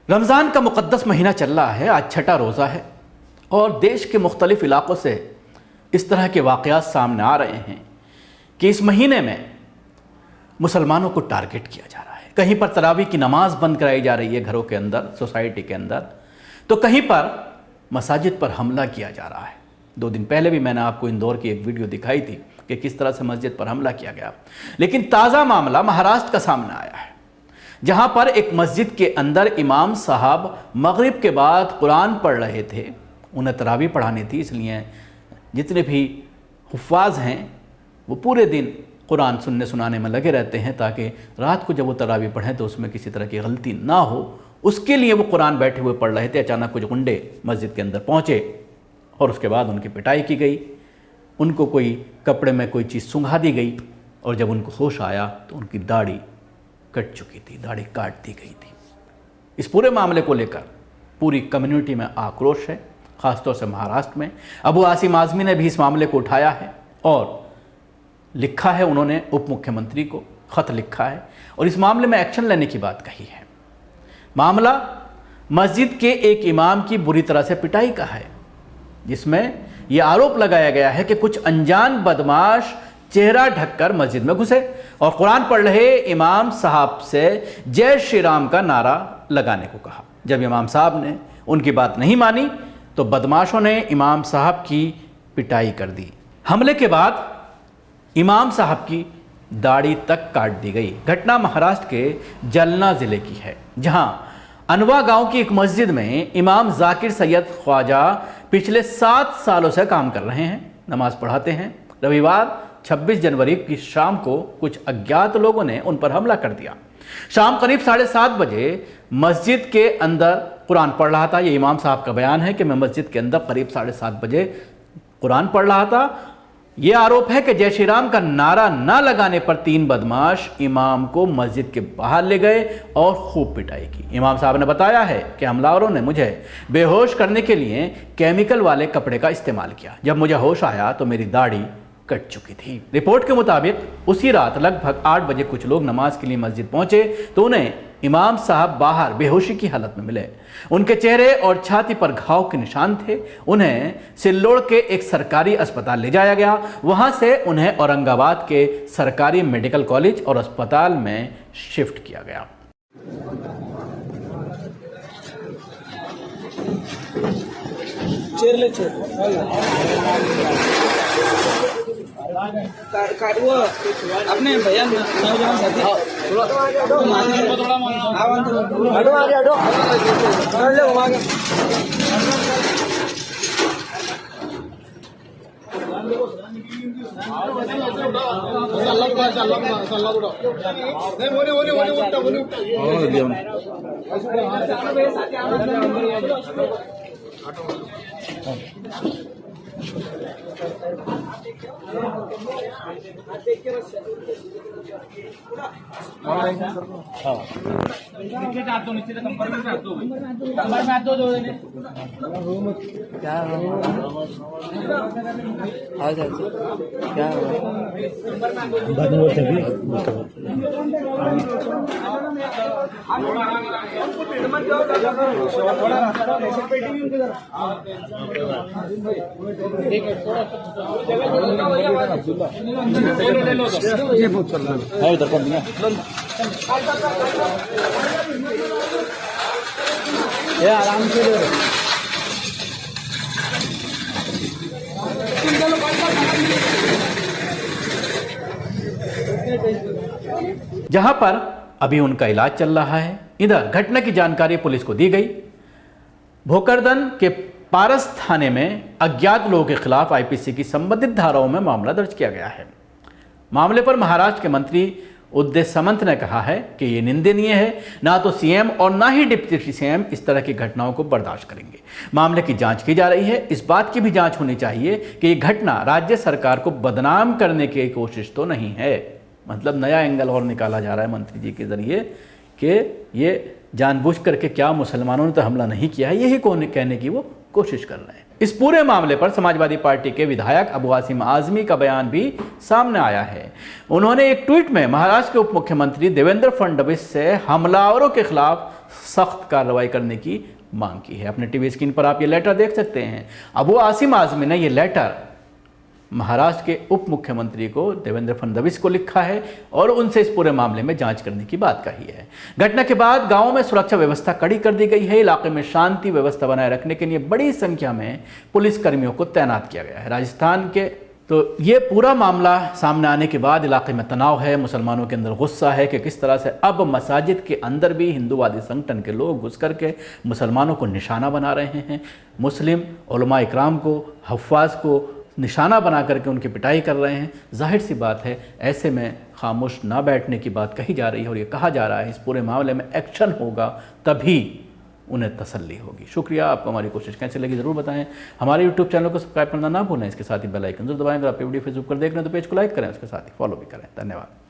रमज़ान का मुक़द्दस महीना चल रहा है, आज छठा रोज़ा है और देश के मुख्तलिफ़ इलाक़ों से इस तरह के वाक़यात सामने आ रहे हैं कि इस महीने में मुसलमानों को टारगेट किया जा रहा है। कहीं पर तरावी की नमाज बंद कराई जा रही है घरों के अंदर, सोसाइटी के अंदर, तो कहीं पर मसाजिद पर हमला किया जा रहा है। 2 दिन पहले भी मैंने आपको इंदौर की एक वीडियो दिखाई थी कि किस तरह से मस्जिद पर हमला किया गया। लेकिन ताज़ा मामला महाराष्ट्र का सामने आया है, जहां पर एक मस्जिद के अंदर इमाम साहब मगरिब के बाद कुरान पढ़ रहे थे। उन्हें तरावी पढ़ानी थी, इसलिए जितने भी हुफ़ाज़ हैं वो पूरे दिन कुरान सुनने सुनाने में लगे रहते हैं ताकि रात को जब वो तरावी पढ़ें तो उसमें किसी तरह की गलती ना हो। उसके लिए वो कुरान बैठे हुए पढ़ रहे थे। अचानक कुछ गुंडे मस्जिद के अंदर पहुँचे और उसके बाद उनकी पिटाई की गई। उनको कोई कपड़े में कोई चीज़ सुंघा दी गई और जब उनको होश आया तो उनकी दाढ़ी कट चुकी थी, दाढ़ी काट दी गई थी। इस पूरे मामले को लेकर पूरी कम्युनिटी में आक्रोश है, ख़ासतौर से महाराष्ट्र में। अबू आसिम आज़मी ने भी इस मामले को उठाया है और लिखा है, उन्होंने उप मुख्यमंत्री को ख़त लिखा है और इस मामले में एक्शन लेने की बात कही है। मामला मस्जिद के एक इमाम की बुरी तरह से पिटाई का है, जिसमें यह आरोप लगाया गया है कि कुछ अनजान बदमाश चेहरा ढककर मस्जिद में घुसे और कुरान पढ़ रहे इमाम साहब से जय श्री राम का नारा लगाने को कहा। जब इमाम साहब ने उनकी बात नहीं मानी तो बदमाशों ने इमाम साहब की पिटाई कर दी। हमले के बाद इमाम साहब की दाढ़ी तक काट दी गई। घटना महाराष्ट्र के जालना ज़िले की है, जहां अनवा गांव की एक मस्जिद में इमाम जाकिर सैयद ख्वाजा पिछले 7 सालों से काम कर रहे हैं, नमाज पढ़ाते हैं। रविवार 26 जनवरी की शाम को कुछ अज्ञात लोगों ने उन पर हमला कर दिया। शाम करीब 7:30 बजे मस्जिद के अंदर कुरान पढ़ रहा था। ये इमाम साहब का बयान है कि मैं मस्जिद के अंदर करीब 7:30 बजे कुरान पढ़ रहा था। ये आरोप है कि जय श्री राम का नारा ना लगाने पर 3 बदमाश इमाम को मस्जिद के बाहर ले गए और खूब पिटाई की। इमाम साहब ने बताया है कि हमलावरों ने मुझे बेहोश करने के लिए केमिकल वाले कपड़े का इस्तेमाल किया। जब मुझे होश आया तो मेरी दाढ़ी कट चुकी थी। रिपोर्ट के मुताबिक उसी रात लगभग 8 बजे कुछ लोग नमाज के लिए मस्जिद पहुंचे तो उन्हें इमाम साहब बाहर बेहोशी की हालत में मिले। उनके चेहरे और छाती पर घाव के निशान थे। उन्हें सिल्लोड़ के एक सरकारी अस्पताल ले जाया गया। वहां से उन्हें औरंगाबाद के सरकारी मेडिकल कॉलेज और अस्पताल में शिफ्ट किया गया। अपने भैया नौजवान साथी आराम से जहां पर अभी उनका इलाज चल रहा है। इधर घटना की जानकारी पुलिस को दी गई। भोकरदन के पारस थाने में अज्ञात लोगों के खिलाफ आईपीसी की संबंधित धाराओं में मामला दर्ज किया गया है। मामले पर महाराष्ट्र के मंत्री उदय सामंत ने कहा है कि ये निंदनीय है। ना तो सीएम और ना ही डिप्टी सीएम इस तरह की घटनाओं को बर्दाश्त करेंगे। मामले की जांच की जा रही है। इस बात की भी जांच होनी चाहिए कि ये घटना राज्य सरकार को बदनाम करने की कोशिश तो नहीं है। मतलब नया एंगल और निकाला जा रहा है मंत्री जी के जरिए कि ये जानबूझ करके क्या मुसलमानों ने तो हमला नहीं किया है, यही कहने की वो कोशिश कर रहे हैं। इस पूरे मामले पर समाजवादी पार्टी के विधायक अबू आसिम आज़मी का बयान भी सामने आया है। उन्होंने एक ट्वीट में महाराष्ट्र के उप मुख्यमंत्री देवेंद्र फडणवीस से हमलावरों के खिलाफ सख्त कार्रवाई करने की मांग की है। अपने टीवी स्क्रीन पर आप ये लेटर देख सकते हैं। अब वो आसिम आज़मी ने ये लेटर महाराष्ट्र के उप मुख्यमंत्री को देवेंद्र फडणवीस को लिखा है और उनसे इस पूरे मामले में जांच करने की बात कही है। घटना के बाद गांव में सुरक्षा व्यवस्था कड़ी कर दी गई है। इलाके में शांति व्यवस्था बनाए रखने के लिए बड़ी संख्या में पुलिसकर्मियों को तैनात किया गया है। राजस्थान के तो ये पूरा मामला सामने आने के बाद इलाके में तनाव है, मुसलमानों के अंदर गुस्सा है कि किस तरह से अब मसाजिद के अंदर भी हिंदूवादी संगठन के लोग घुस करके मुसलमानों को निशाना बना रहे हैं। मुस्लिम उलमा इकराम को, हफ्फाज को निशाना बना करके उनकी पिटाई कर रहे हैं। जाहिर सी बात है, ऐसे में खामोश ना बैठने की बात कही जा रही है और ये कहा जा रहा है इस पूरे मामले में एक्शन होगा तभी उन्हें तसल्ली होगी। शुक्रिया। आपको हमारी कोशिश कैसे लगी ज़रूर बताएं। हमारे YouTube चैनल को सब्सक्राइब करना ना भूलें। इसके साथ ही बेल आइकन जरूर दबाएं। अगर आप वीडियो फेसबुक पर देख रहे हैं तो पेज को लाइक करें, उसके साथ ही फॉलो भी करें। धन्यवाद।